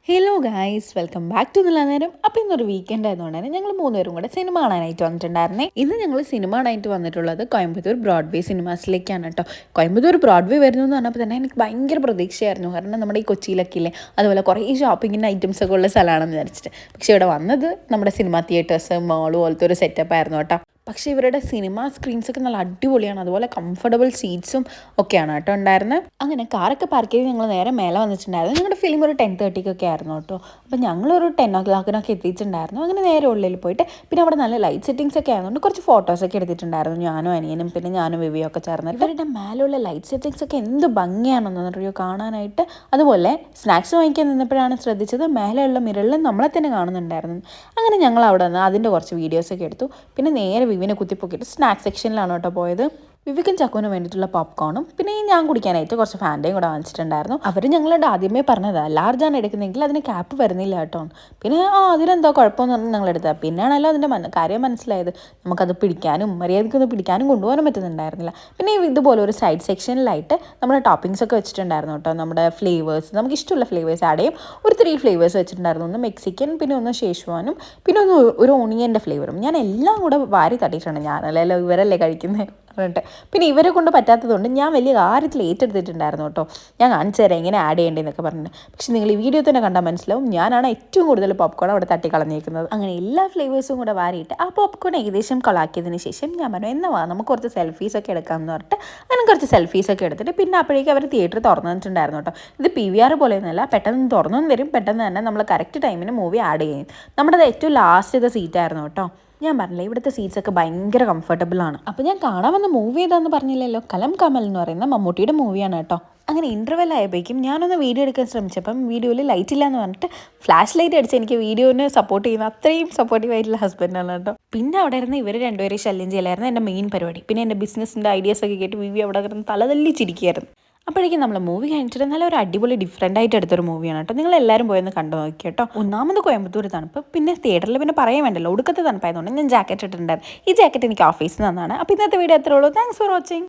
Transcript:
Hello guys, welcome back to Nalla Neram. അപ്പോൾ ഇന്നൊരു weekend ആയതുകൊണ്ട് തന്നെ ഞങ്ങൾ മൂന്നുപേരും കൂടെ സിനിമ കാണാനായിട്ട് വന്നിട്ടുണ്ടായിരുന്നേ. ഇന്ന് ഞങ്ങൾ സിനിമ കാണാനായിട്ട് വന്നിട്ടുള്ളത് കോയമ്പത്തൂർ ബ്രോഡ്വേ സിനിമാസിലേക്കാണ് കേട്ടോ. കോയമ്പത്തൂർ ബ്രോഡ്വേ വരുന്നു എന്ന് പറഞ്ഞപ്പോൾ തന്നെ എനിക്ക് ഭയങ്കര പ്രതീക്ഷയായിരുന്നു. കാരണം നമ്മുടെ ഈ കൊച്ചിയിലൊക്കെ ഇല്ലേ, അതുപോലെ കുറേ ഷോപ്പിങ്ങിൻ്റെ ഐറ്റംസ് ഒക്കെ ഉള്ള സ്ഥലമാണെന്ന് വിചാരിച്ചിട്ട്. പക്ഷേ ഇവിടെ വന്നത് നമ്മുടെ സിനിമ തിയേറ്റേഴ്സ്, മോള് പോലത്തെ ഒരു സെറ്റപ്പ് ആയിരുന്നു കേട്ടോ. പക്ഷേ ഇവരുടെ സിനിമ സ്ക്രീൻസൊക്കെ നല്ല അടിപൊളിയാണ്. അതുപോലെ കംഫർട്ടബിൾ സീറ്റ്സും ഒക്കെയാണ് കേട്ടോ ഉണ്ടായിരുന്നത്. അങ്ങനെ കാറൊക്കെ പാർക്ക് ചെയ്ത് ഞങ്ങൾ നേരെ മേലെ വന്നിട്ടുണ്ടായിരുന്നു. ഞങ്ങളുടെ ഫിലിം ഒരു 10:30 ആയിരുന്നു കേട്ടോ. അപ്പോൾ ഞങ്ങളൊരു 10 o'clock എത്തിയിട്ടുണ്ടായിരുന്നു. അങ്ങനെ നേരെ ഉള്ളിൽ പോയിട്ട് പിന്നെ അവിടെ നല്ല ലൈറ്റ് സെറ്റിങ്സ് ഒക്കെ ആയതുകൊണ്ട് കുറച്ച് ഫോട്ടോസൊക്കെ എടുത്തിട്ടുണ്ടായിരുന്നു. ഞാനും അനിയനും പിന്നെ ഞാനും വിവിയും ഒക്കെ ചേർന്നിട്ട്. ഇവരുടെ മേലുള്ള ലൈറ്റ് സെറ്റിങ്സ് ഒക്കെ എന്ത് ഭംഗിയാണെന്നറിയോ കാണാനായിട്ട്. അതുപോലെ സ്നാക്സ് വാങ്ങിക്കാൻ നിന്നപ്പോഴാണ് ശ്രദ്ധിച്ചത് മേലെയുള്ള മിററിൽ നമ്മളെ തന്നെ കാണുന്നുണ്ടായിരുന്നു. അങ്ങനെ ഞങ്ങൾ അവിടെ നിന്ന് അതിൻ്റെ കുറച്ച് വീഡിയോസൊക്കെ എടുത്തു. പിന്നെ നേരെ വിവിനെ കുത്തിപ്പൊക്കിയിട്ട് സ്നാക്സ് സെക്ഷനിലാണ് കേട്ടോ പോയത്. വിവിക്കും ചക്കുവിന് വേണ്ടിയിട്ടുള്ള പോപ്കോണും പിന്നെ ഞാൻ കുടിക്കാനായിട്ട് കുറച്ച് ഫാൻറ്റയും കൂടെ വാങ്ങിച്ചിട്ടുണ്ടായിരുന്നു. അവർ ഞങ്ങളോട് ആദ്യമേ പറഞ്ഞതാണ് ലാർജാണ് എടുക്കുന്നതെങ്കിൽ അതിന് ക്യാപ്പ് വരുന്നില്ല കേട്ടോ. പിന്നെ അതിനെന്തോ കുഴപ്പമെന്ന് പറഞ്ഞാൽ ഞങ്ങളെടുത്തത്. പിന്നെയാണല്ലോ അതിൻ്റെ കാര്യം മനസ്സിലായത്. നമുക്കത് പിടിക്കാനും മര്യാദയ്ക്കൊന്ന് പിടിക്കാനും കൊണ്ടുപോകാനും പറ്റുന്നുണ്ടായിരുന്നില്ല. പിന്നെ ഇതുപോലെ ഒരു സൈഡ് സെക്ഷനിലായിട്ട് നമ്മുടെ ടോപ്പിങ്സ് ഒക്കെ വെച്ചിട്ടുണ്ടായിരുന്നു കേട്ടോ. നമ്മുടെ ഫ്ലേവേഴ്സ്, നമുക്ക് ഇഷ്ടമുള്ള ഫ്ലേവേഴ്സ് ആഡ് ചെയ്യും. ഒരു 3 ഫ്ലേവേഴ്സ് വെച്ചിട്ടുണ്ടായിരുന്നു. ഒന്ന് മെക്സിക്കൻ, പിന്നെ ഒന്ന് ഷേഷ്വാനും, പിന്നെ ഒരു ഓണിയൻ്റെ ഫ്ലേവറും. ഞാൻ എല്ലാം കൂടെ വാരി തട്ടിയിട്ടുണ്ട്. ഞാനല്ലല്ലോ, ഇവരല്ലേ കഴിക്കുന്നത് പറഞ്ഞിട്ട്. പിന്നെ ഇവരെ കൊണ്ട് പറ്റാത്തതുകൊണ്ട് ഞാൻ വലിയ കാര്യത്തിൽ ഏറ്റെടുത്തിട്ടുണ്ടായിരുന്നു കേട്ടോ. ഞാൻ കാണിച്ചു തരാം എങ്ങനെ ആഡ് ചെയ്യേണ്ടതെന്നൊക്കെ പറഞ്ഞിട്ട്. പക്ഷേ നിങ്ങൾ ഈ വീഡിയോ തന്നെ കണ്ടാൽ മനസ്സിലാവും ഞാനാണ് ഏറ്റവും കൂടുതൽ പോപ്കോൺ അവിടെ തട്ടിക്കളഞ്ഞേക്കുന്നത്. അങ്ങനെ എല്ലാ ഫ്ലേവേഴ്സും കൂടെ വാരിയിട്ട് ആ പോപ്കോൺ ഏകദേശം കൊളാക്കിയതിന് ശേഷം ഞാൻ പറഞ്ഞു എന്നാ നമുക്ക് കുറച്ച് സെൽഫീസൊക്കെ എടുക്കാമെന്ന് പറഞ്ഞിട്ട് അങ്ങനെ കുറച്ച് സെൽഫീസൊക്കെ എടുത്തിട്ട് പിന്നെ അപ്പോഴേക്കും അവർ തിയേറ്റർ തുറന്നിട്ടുണ്ടായിരുന്നു കേട്ടോ. ഇത് PVR പോലെയൊന്നുമല്ല, പെട്ടെന്ന് തുറന്നും തരും, പെട്ടെന്ന് തന്നെ നമ്മൾ കറക്റ്റ് ടൈമിന് മൂവി ആഡ് ചെയ്യും. നമ്മുടെ ഏറ്റവും ലാസ്റ്റത്തെ സീറ്റായിരുന്നു കേട്ടോ. ഞാൻ പറഞ്ഞില്ലേ ഇവിടുത്തെ സീറ്റ്സൊക്കെ ഭയങ്കര കംഫർട്ടബിൾ ആണ്. അപ്പോൾ ഞാൻ കാണാൻ വന്ന മൂവി ഏതാണെന്ന് പറഞ്ഞില്ലല്ലോ, കലം കമൽ എന്ന് പറയുന്ന മമ്മൂട്ടിയുടെ മൂവിയാണ് കേട്ടോ. അങ്ങനെ ഇൻ്റർവെൽ ആയപ്പോഴേക്കും ഞാനൊന്ന് വീഡിയോ എടുക്കാൻ ശ്രമിച്ചപ്പം വീഡിയോയിൽ ലൈറ്റ് ഇല്ല എന്ന് പറഞ്ഞിട്ട് ഫ്ലാഷ് ലൈറ്റ് അടിച്ച് എനിക്ക് വീഡിയോനെ സപ്പോർട്ട് ചെയ്യുന്ന അത്രയും സപ്പോർട്ടീവ് ആയിട്ടുള്ള ഹസ്ബൻഡാണ് കേട്ടോ. പിന്നെ അവിടെ ഇരുന്ന് ഇവർ രണ്ടുപേരെയും ശല്യം ചെയ്യലായിരുന്നു എൻ്റെ മെയിൻ പരിപാടി. പിന്നെ എൻ്റെ ബിസിനസ്സിൻ്റെ ഐഡിയാസൊക്കെ കേട്ട് വിവി അവിടെ കിടന്ന് തലതല്ലി ചിരിക്കുകയായിരുന്നു. അപ്പോഴേക്കും നമ്മൾ മൂവി കഴിഞ്ഞിട്ട് നല്ല ഒരു അടിപൊളി ഡിഫറെൻ്റ് ആയിട്ട് എടുത്തൊരു മൂവിയാണ് കേട്ടോ. നിങ്ങൾ എല്ലാവരും പോയെന്ന് കണ്ടു നോക്കി കേട്ടോ. ഒന്നാമത് കോയമ്പത്തൂർ തണുപ്പ്, പിന്നെ തിയേറ്ററിൽ പിന്നെ പറയാൻ വേണ്ടല്ലോ ഒടുക്കത്തെ തണുപ്പായതുകൊണ്ട് ഞാൻ ജാക്കറ്റ് ഇട്ടിട്ടുണ്ടായിരുന്നു. ഈ ജാക്കറ്റ് എനിക്ക് ഓഫീസിൽ നിന്നാണ്. അപ്പോൾ ഇന്നത്തെ വീഡിയോ അത്രേ ഉള്ളൂ. Thanks for watching.